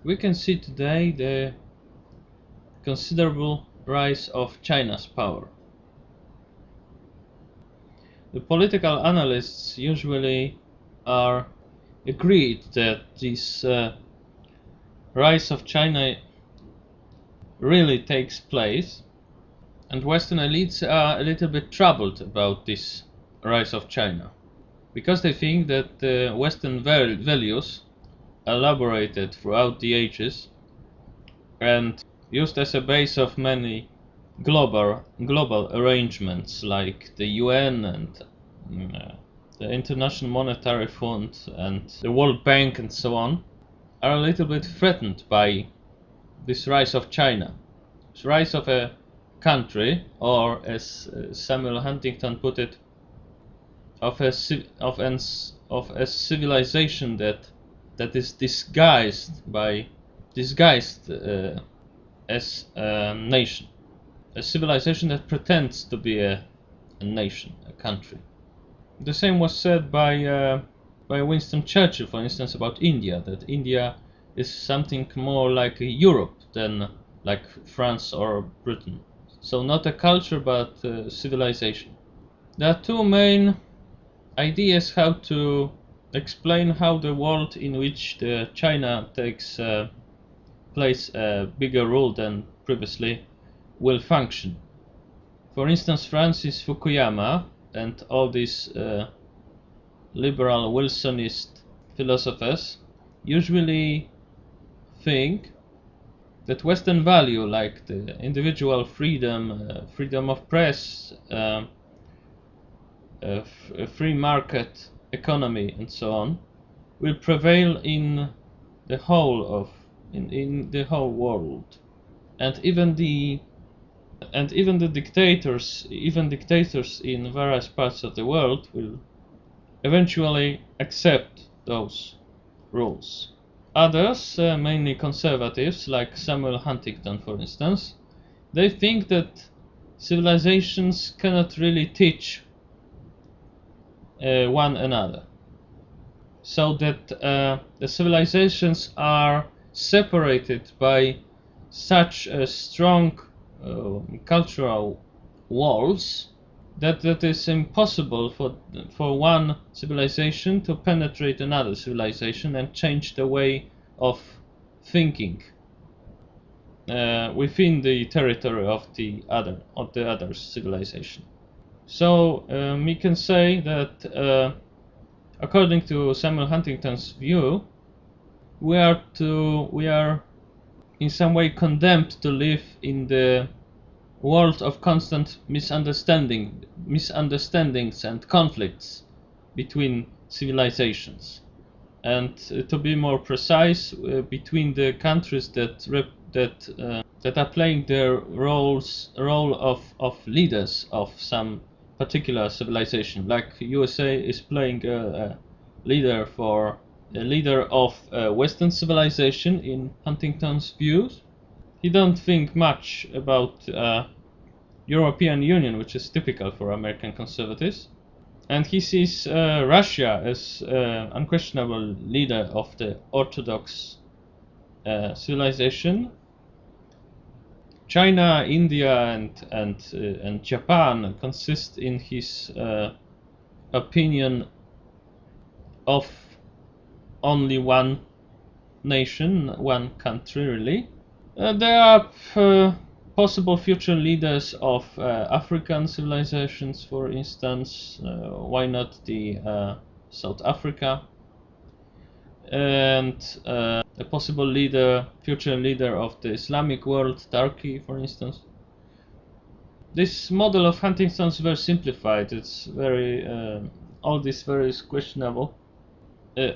we can see today the considerable rise of China's power. The political analysts usually are agreed that this rise of China really takes place, and Western elites are a little bit troubled about this rise of China, because they think that the Western values, elaborated throughout the ages and used as a base of many global arrangements like the UN and the International Monetary Fund and the World Bank and so on, are a little bit threatened by this rise of China, this rise of a country, or as Samuel Huntington put it, of a civilization that is disguised as a nation, a civilization that pretends to be a nation, a country. The same was said by Winston Churchill, for instance, about India, that India is something more like Europe than like France or Britain. So not a culture, but a civilization. There are two main ideas how to explain how the world in which China takes plays a bigger role than previously will function. For instance, Francis Fukuyama and all these liberal Wilsonist philosophers usually think that Western value, like the individual freedom, freedom of press, a free market economy, and so on, will prevail in the whole in the whole world, and even the dictators in various parts of the world will eventually accept those rules. Others, mainly conservatives, like Samuel Huntington, for instance, they think that civilizations cannot really teach one another, so that the civilizations are separated by such strong cultural walls that it is impossible for one civilization to penetrate another civilization and change the way of thinking within the territory of the other civilization. So we can say that according to Samuel Huntington's view, we are in some way condemned to live in the world of constant misunderstandings and conflicts between civilizations, and to be more precise, between the countries that are playing their role of leaders of some particular civilization. Like USA is playing a leader of Western civilization in Huntington's views. He don't think much about European Union, which is typical for American conservatives, and he sees Russia as unquestionable leader of the Orthodox civilization. China, India, and Japan consist, in his opinion, of only one nation, one country, really. There are possible future leaders of African civilizations, for instance. Why not the South Africa? And a possible future leader of the Islamic world, Turkey, for instance. This model of Huntington's is very simplified. It's very all this very questionable.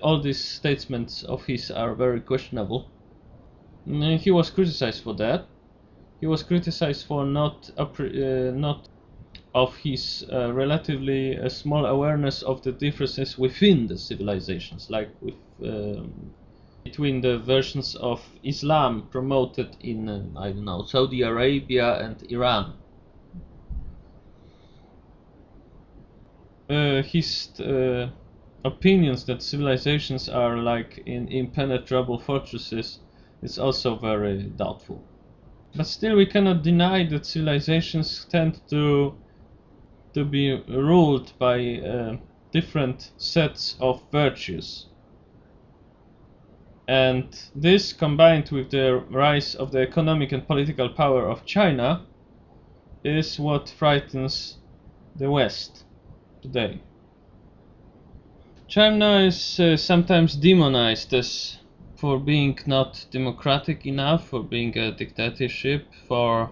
All these statements of his are very questionable. He was criticized for that. He was criticized for not of his relatively small awareness of the differences within the civilizations, like between the versions of Islam promoted in Saudi Arabia and Iran. His opinions that civilizations are like in impenetrable fortresses is also very doubtful. But still, we cannot deny that civilizations tend to be ruled by different sets of virtues. And this, combined with the rise of the economic and political power of China, is what frightens the West today. China is sometimes demonized as for being not democratic enough, for being a dictatorship, for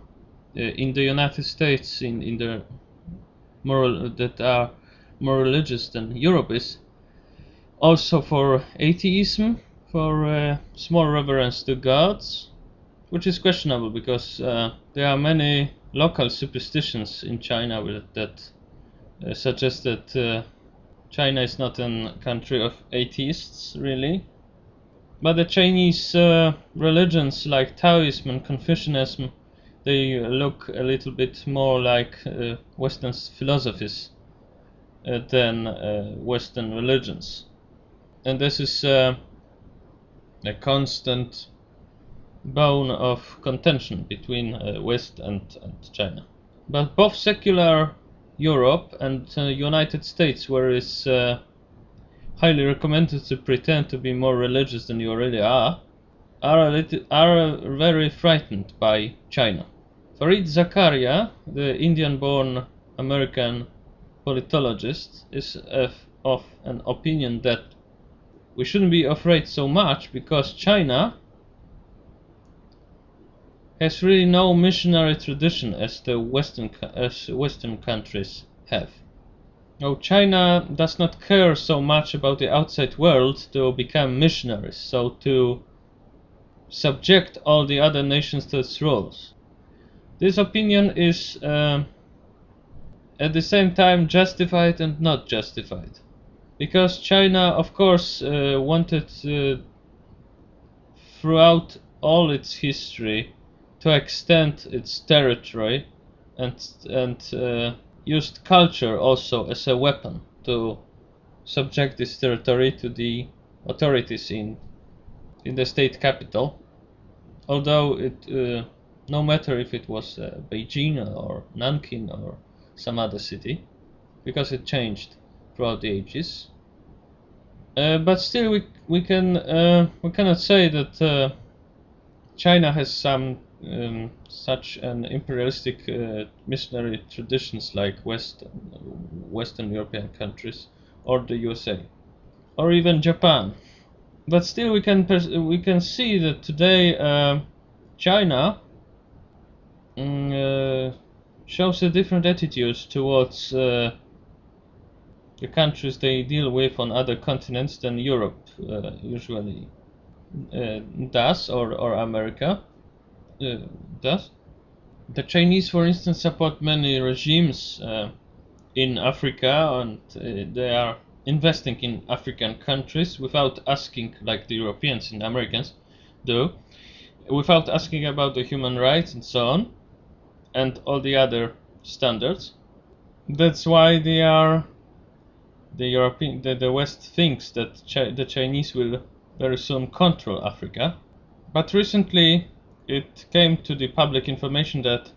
in the United States, in the moral that are more religious than Europe is, also for atheism, for small reverence to gods, which is questionable because there are many local superstitions in China that suggest that China is not a country of atheists, really. But the Chinese religions like Taoism and Confucianism, they look a little bit more like Western philosophies than Western religions. And this is a constant bone of contention between West and China. But both secular Europe and United States, where it's highly recommended to pretend to be more religious than you really are very frightened by China. Fareed Zakaria, the Indian-born American politologist, is of an opinion that we shouldn't be afraid so much because China has really no missionary tradition as Western countries have. Now, China does not care so much about the outside world to become missionaries, so to subject all the other nations to its rules. This opinion is at the same time justified and not justified, because China, of course, wanted throughout all its history to extend its territory and used culture also as a weapon to subject this territory to the authorities in the state capital. Although it, no matter if it was Beijing or Nanking or some other city, because it changed throughout the ages. But still, we cannot say that China has some such an imperialistic missionary traditions like Western European countries or the USA or even Japan. But still, we can see that today China shows a different attitude towards the countries they deal with on other continents than Europe usually does, or America does. The Chinese, for instance, support many regimes in Africa, and they are investing in African countries without asking, like the Europeans and Americans do, without asking about the human rights and so on, and all the other standards. That's why the West thinks that the Chinese will very soon control Africa. But recently it came to the public information that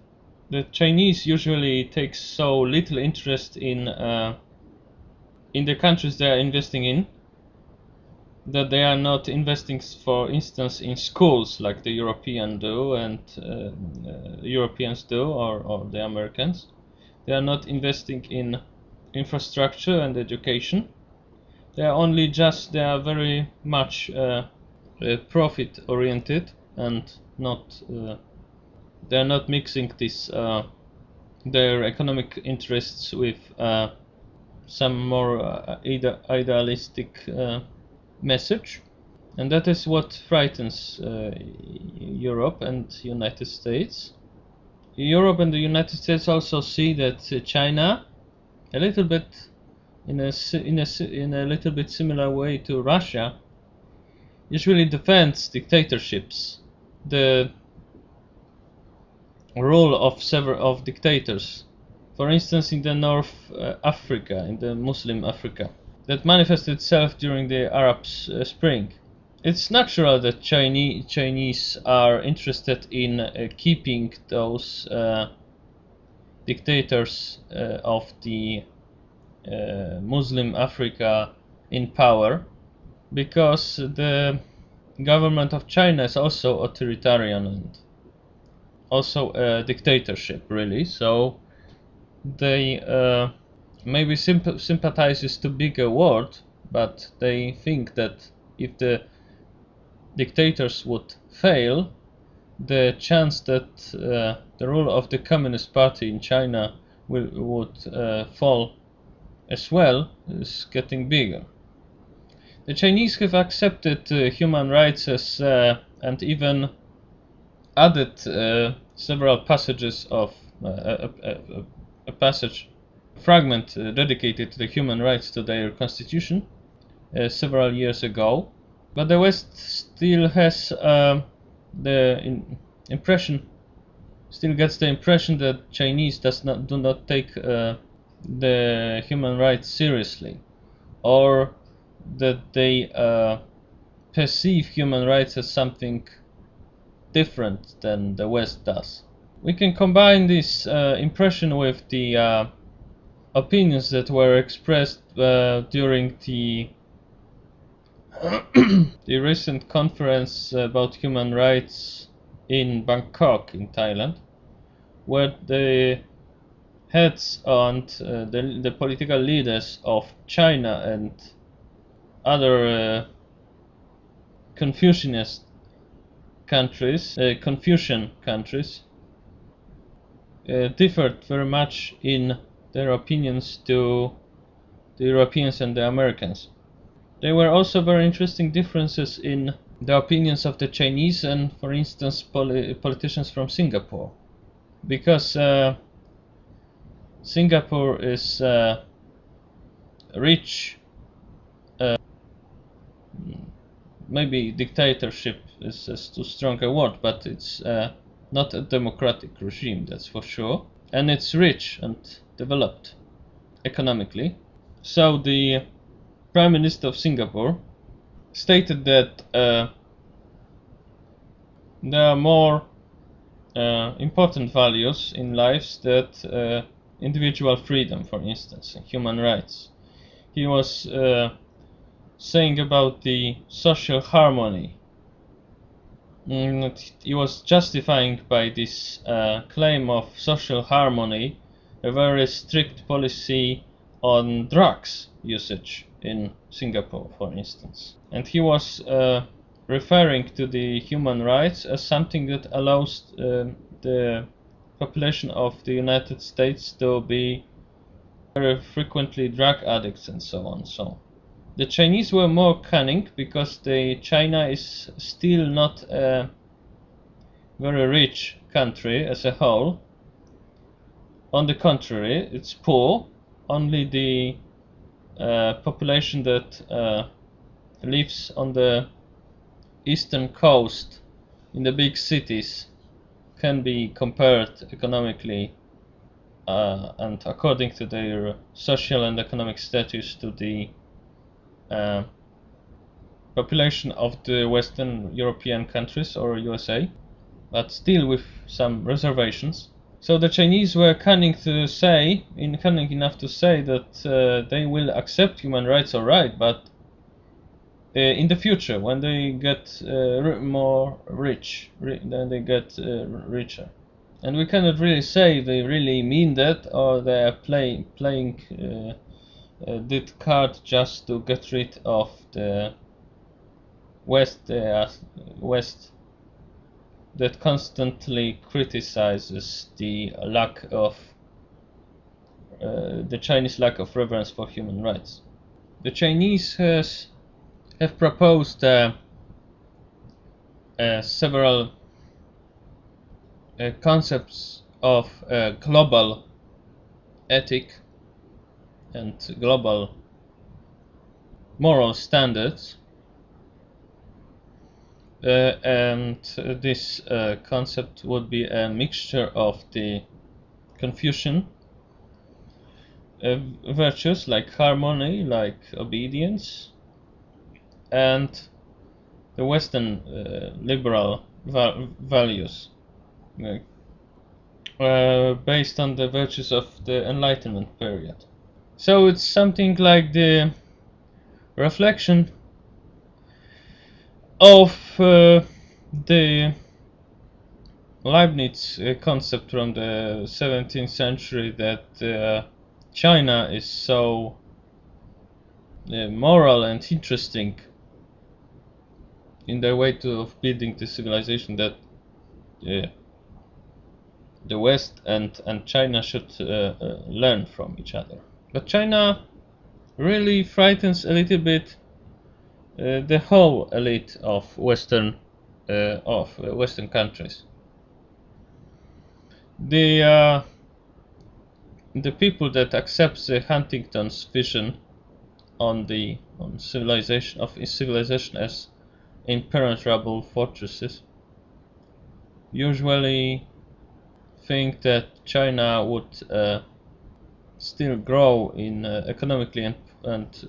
the Chinese usually take so little interest in the countries they are investing in, that they are not investing, for instance, in schools like the Europeans do, or the Americans. They are not investing in infrastructure and education. They are very much profit oriented, and they are not mixing their economic interests with some more idealistic message, and that is what frightens Europe and United States. Europe and the United States also see that China, a little bit in a little bit similar way to Russia, usually defends dictatorships, the rule of dictators. For instance, in the North Africa, in the Muslim Africa, that manifested itself during the Arab Spring. it's natural that Chinese are interested in keeping those dictators of the Muslim Africa in power, because the government of China is also authoritarian and also a dictatorship, really. So they maybe sympathize is too big a word, but they think that if the dictators would fail, the chance that the rule of the Communist Party in China would fall as well is getting bigger. The Chinese have accepted human rights as and even added several passages of a passage fragment dedicated to the human rights to their constitution several years ago. But the West still has impression, still gets the impression that Chinese do not take the human rights seriously, or that they perceive human rights as something different than the West does. We can combine this impression with the opinions that were expressed during the the recent conference about human rights in Bangkok in Thailand, where the heads and the political leaders of China and other Confucianist countries, Confucian countries, differed very much in their opinions to the Europeans and the Americans. There were also very interesting differences in the opinions of the Chinese and, for instance, politicians from Singapore, because Singapore is rich. Maybe dictatorship is too strong a word, but it's not a democratic regime, that's for sure. And it's rich and developed economically. So the Prime Minister of Singapore stated that there are more important values in life that individual freedom, for instance, and human rights. He was saying about the social harmony. He was justifying by this claim of social harmony a very strict policy on drugs usage in Singapore, for instance. And he was referring to the human rights as something that allows the population of the United States to be very frequently drug addicts and so on. So the Chinese were more cunning, because China is still not a very rich country as a whole. On the contrary, it's poor. Only the population that lives on the eastern coast in the big cities can be compared economically and according to their social and economic status to the population of the Western European countries or USA, but still with some reservations. So the Chinese were cunning enough to say that they will accept human rights, alright, but in the future, when they get more rich, then they get richer. And we cannot really say they really mean that, or they are playing that card just to get rid of the West that constantly criticizes the lack of the Chinese lack of reverence for human rights. The Chinese have proposed several concepts of global ethic and global moral standards, and this concept would be a mixture of the Confucian virtues like harmony, like obedience, and the Western liberal values, based on the virtues of the Enlightenment period. So it's something like the reflection of the Leibniz concept from the 17th century that China is so moral and interesting in their way of building the civilization that the West and China should learn from each other. But China really frightens a little bit the whole elite of Western countries. The people that accept the Huntington's vision on civilization as impenetrable fortresses usually think that China would still grow in economically and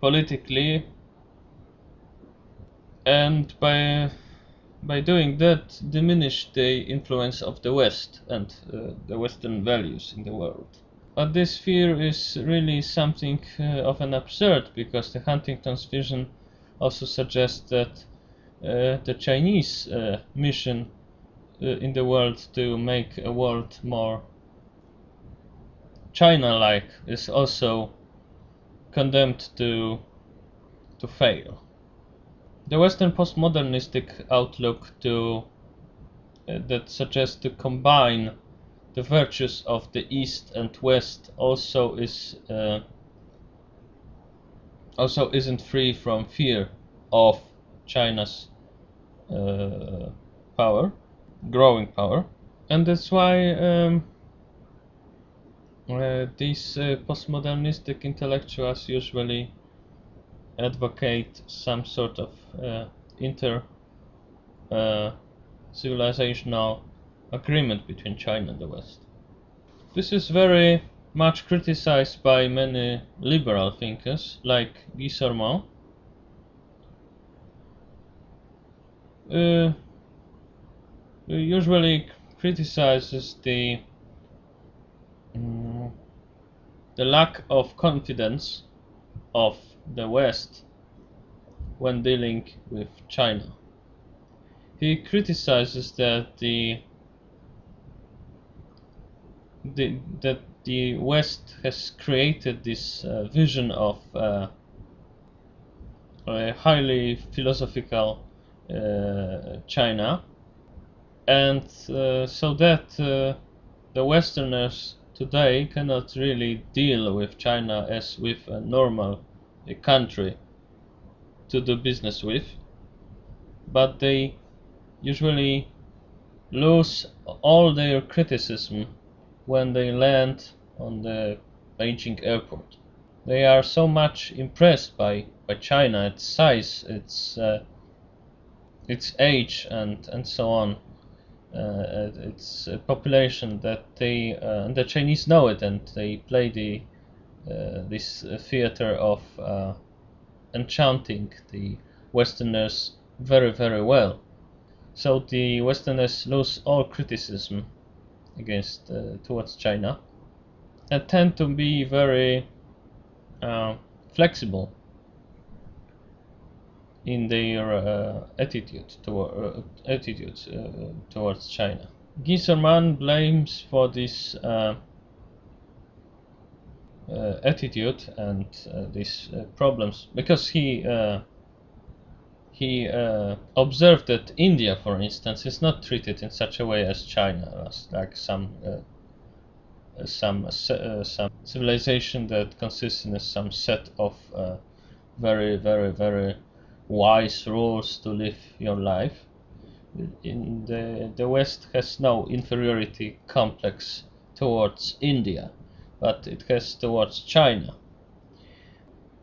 politically, and by doing that diminish the influence of the West and the Western values in the world. But this fear is really something of an absurd, because the Huntington's vision also suggests that the Chinese mission in the world to make a world more China-like is also condemned to fail. The Western postmodernistic outlook that suggests to combine the virtues of the East and West also isn't free from fear of China's growing power, and that's why these postmodernistic intellectuals usually advocate some sort of civilizational agreement between China and the West. This is very much criticized by many liberal thinkers like Guy Sorman, who usually criticizes the lack of confidence of the West when dealing with China. He criticizes that the West has created this vision of a highly philosophical China, and so that the Westerners today cannot really deal with China as with a normal country to do business with, but they usually lose all their criticism when they land on the Beijing airport. They are so much impressed by China, its size, its age, and so on, its population, that the Chinese know it, and they play this theater of enchanting the Westerners very, very well. So the Westerners lose all criticism towards China, and tend to be very flexible in their attitude towards China. Guy Sorman blames for this attitude and these problems because he observed that India, for instance, is not treated in such a way as China, as like some civilization that consists in some set of very, very, very wise rules to live your life. In the West has no inferiority complex towards India, but it has towards China.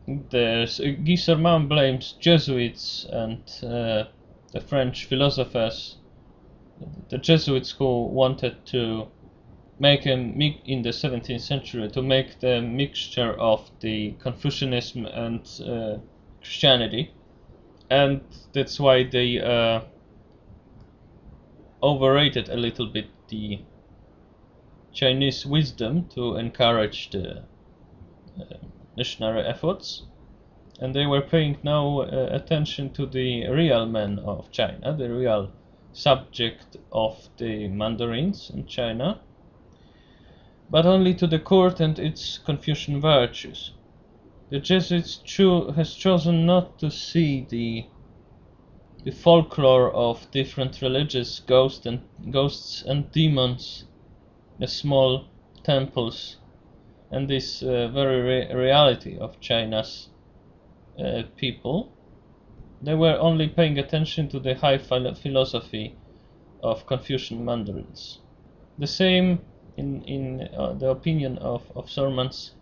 Guy Sorman blames Jesuits and the French philosophers, the Jesuits who wanted to make in the 17th century to make the mixture of the Confucianism and Christianity, and that's why they overrated a little bit the Chinese wisdom to encourage the missionary efforts, and they were paying no attention to the real men of China, the real subject of the mandarins in China, but only to the court and its Confucian virtues. The Jesuits has chosen not to see the folklore of different religious ghosts and demons, the small temples, and this very reality of China's people. They were only paying attention to the high philosophy of Confucian mandarins. The same in the opinion of Sorman's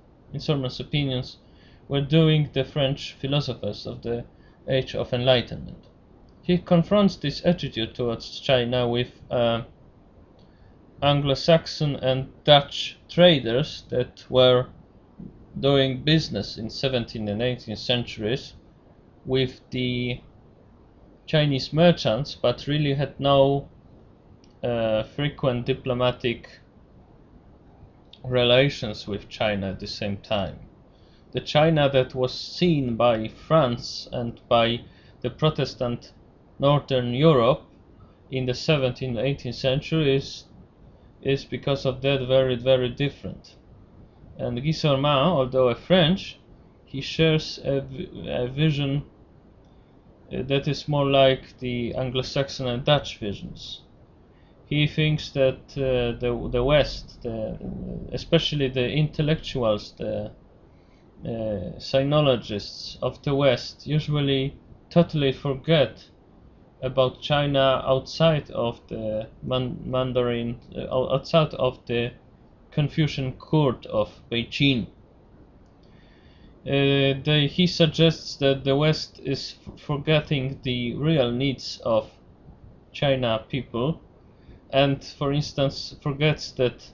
opinions were doing the French philosophers of the Age of Enlightenment. He confronts this attitude towards China with Anglo-Saxon and Dutch traders that were doing business in 17th and 18th centuries with the Chinese merchants, but really had no frequent diplomatic relations with China at the same time. The China that was seen by France and by the Protestant Northern Europe in the 17th and 18th centuries is because of that very, very different. And Guy Sorman, although a French, he shares a vision that is more like the Anglo-Saxon and Dutch visions. He thinks that the West, especially the intellectuals, the sinologists of the West, usually totally forget about China outside of the Mandarin, outside of the Confucian court of Beijing. He suggests that the West is forgetting the real needs of China people, and for instance forgets that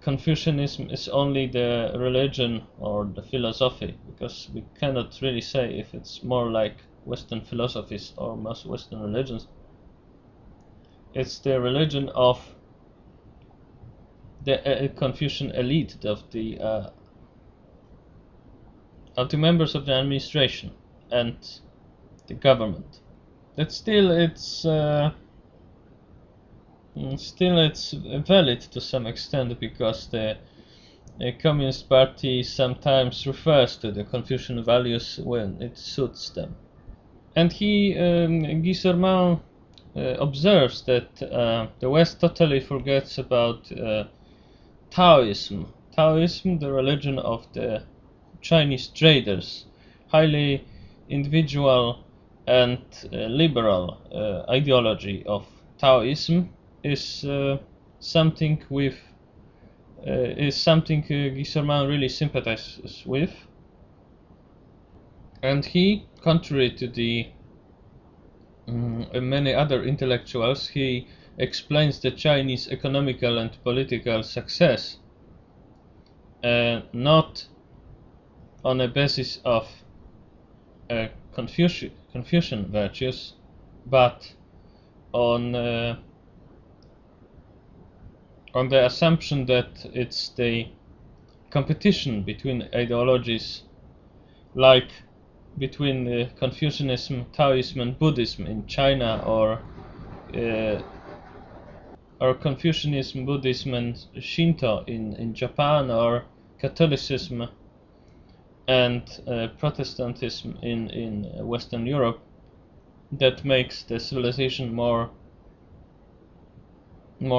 Confucianism is only the religion or the philosophy, because we cannot really say if it's more like Western philosophies or most Western religions. It's the religion of the Confucian elite, of the members of the administration and the government. But still it's valid to some extent, because the Communist Party sometimes refers to the Confucian values when it suits them. And Guy Sorman observes that the West totally forgets about Taoism. Taoism, the religion of the Chinese traders, highly individual and liberal ideology of Taoism is something Guy Sorman really sympathizes with, and he, contrary to the many other intellectuals, he explains the Chinese economical and political success not on a basis of Confucian virtues, but on the assumption that it's the competition between ideologies, like between Confucianism, Taoism and Buddhism in China, or Confucianism, Buddhism and Shinto in Japan, or Catholicism and Protestantism in Western Europe, that makes the civilization more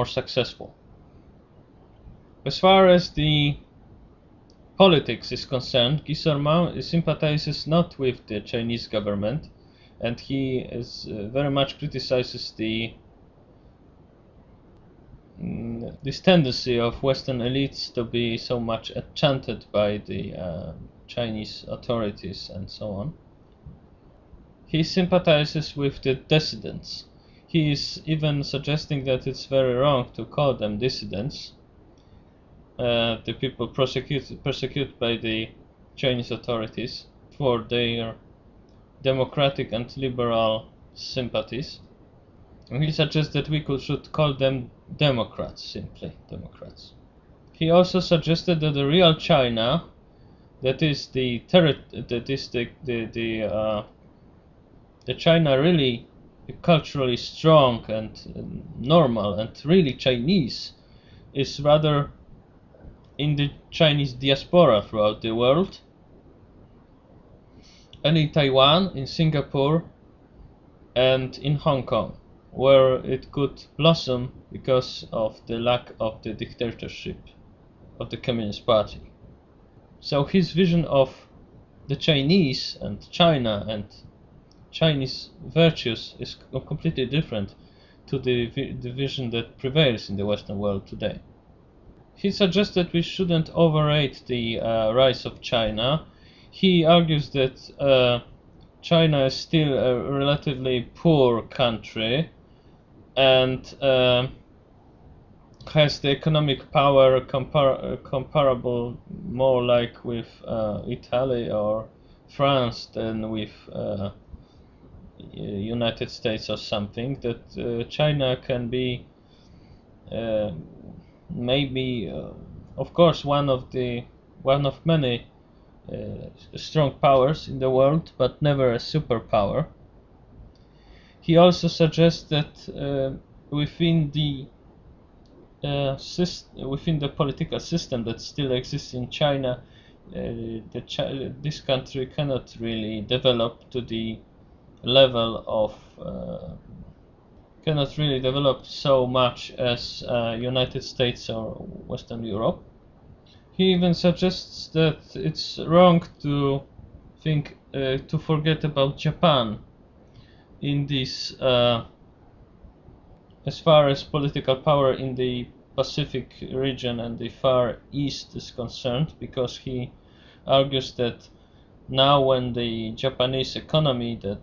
successful. As far as the politics is concerned, Guy Sorman sympathizes not with the Chinese government, and he is very much criticizes this tendency of Western elites to be so much enchanted by the Chinese authorities and so on. He sympathizes with the dissidents. He is even suggesting that it's very wrong to call them dissidents, the people persecuted by the Chinese authorities for their democratic and liberal sympathies. And he suggests that we should call them Democrats, simply Democrats. He also suggested that the real China, that is the China really culturally strong and normal and really Chinese, is rather in the Chinese diaspora throughout the world, and in Taiwan, in Singapore, and in Hong Kong, where it could blossom because of the lack of the dictatorship of the Communist Party. So his vision of the Chinese and China and Chinese virtues is completely different to the vision that prevails in the Western world today. He suggests that we shouldn't overrate the rise of China. He argues that China is still a relatively poor country and has the economic power comparable more like with Italy or France than with United States or something. That China can be maybe, of course, one of many strong powers in the world, but never a superpower. He also suggests that within the political system that still exists in China, this country cannot really develop to the level of cannot really develop so much as United States or Western Europe. He even suggests that it's wrong to think to forget about Japan in this as far as political power in the Pacific region and the Far East is concerned, because he argues that now when the Japanese economy that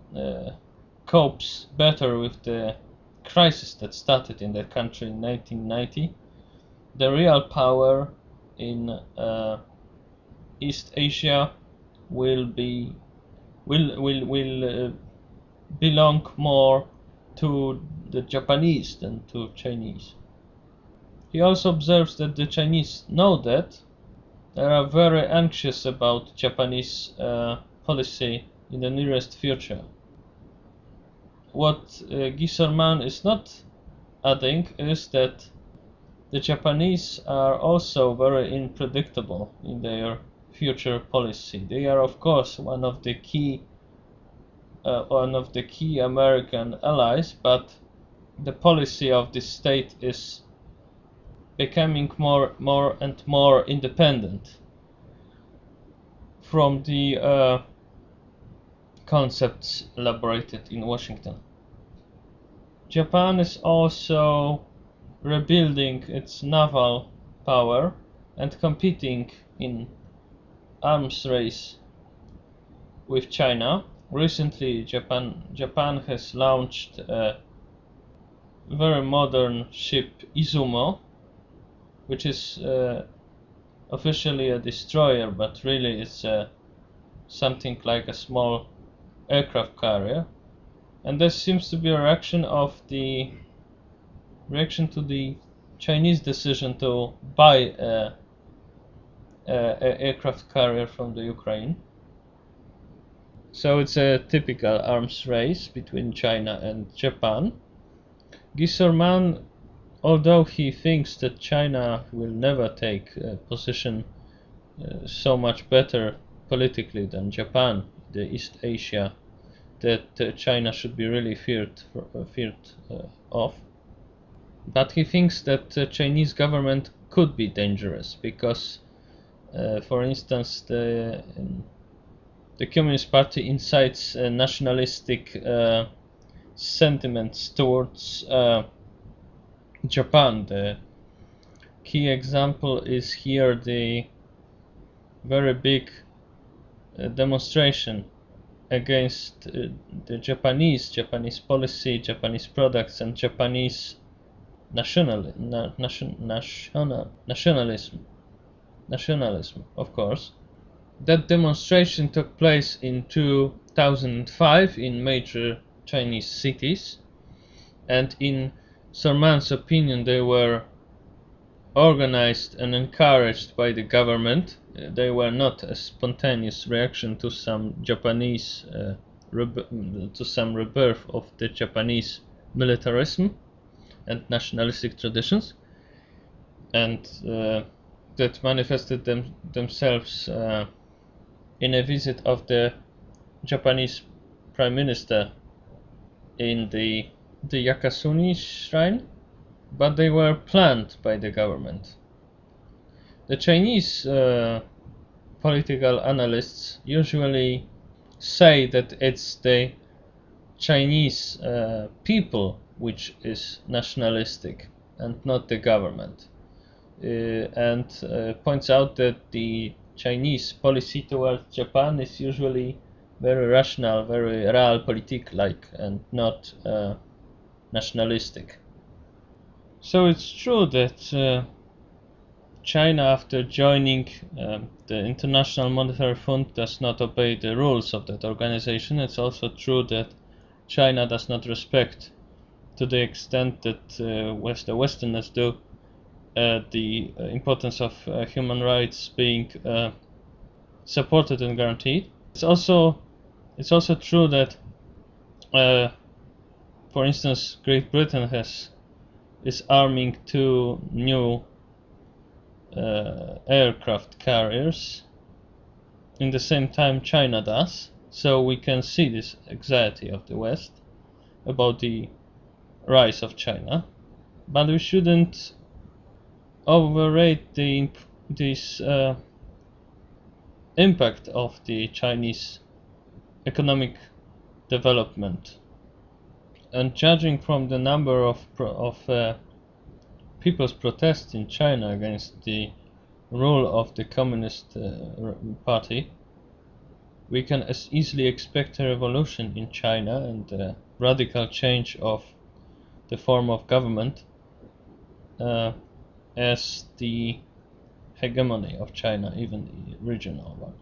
copes better with the crisis that started in the country in 1990, the real power in East Asia will belong more to the Japanese than to Chinese. He also observes that the Chinese know that. They are very anxious about Japanese policy in the nearest future. What Gisselman is not adding is that the Japanese are also very unpredictable in their future policy. They are, of course, one of the key American allies, but the policy of this state is becoming more and more independent from the concepts elaborated in Washington. Japan is also rebuilding its naval power and competing in arms race with China. Recently, Japan has launched a very modern ship, Izumo, which is officially a destroyer, but really it's something like a small aircraft carrier. And this seems to be a reaction to the Chinese decision to buy a aircraft carrier from the Ukraine. So it's a typical arms race between China and Japan. Gisselman, although he thinks that China will never take a position so much better politically than Japan, the East Asia, that China should be really feared of. But he thinks that the Chinese government could be dangerous because, for instance, the Communist Party incites nationalistic sentiments towards Japan. The key example is here the very big demonstration against the Japanese policy, Japanese products, and Japanese nationalism, of course. That demonstration took place in 2005 in major Chinese cities, and in Salman's opinion they were organized and encouraged by the government. They were not a spontaneous reaction to some Japanese to some rebirth of the Japanese militarism and nationalistic traditions, and that manifested themselves in a visit of the Japanese Prime Minister in the Yakasuni shrine, but they were planned by the government. The Chinese political analysts usually say that it's the Chinese people which is nationalistic and not the government, and points out that the Chinese policy towards Japan is usually very rational, very realpolitik-like, and not nationalistic. So it's true that China, after joining the International Monetary Fund, does not obey the rules of that organization. It's also true that China does not respect, to the extent that the Westerners do, the importance of human rights being supported and guaranteed. It's also true that, for instance, Great Britain is arming 2 new aircraft carriers in the same time China does. So we can see this anxiety of the West about the rise of China, but we shouldn't overrate this impact of the Chinese economic development. And judging from the number of people's protests in China against the rule of the Communist Party, we can easily expect a revolution in China and a radical change of the form of government as the hegemony of China, even the regional one.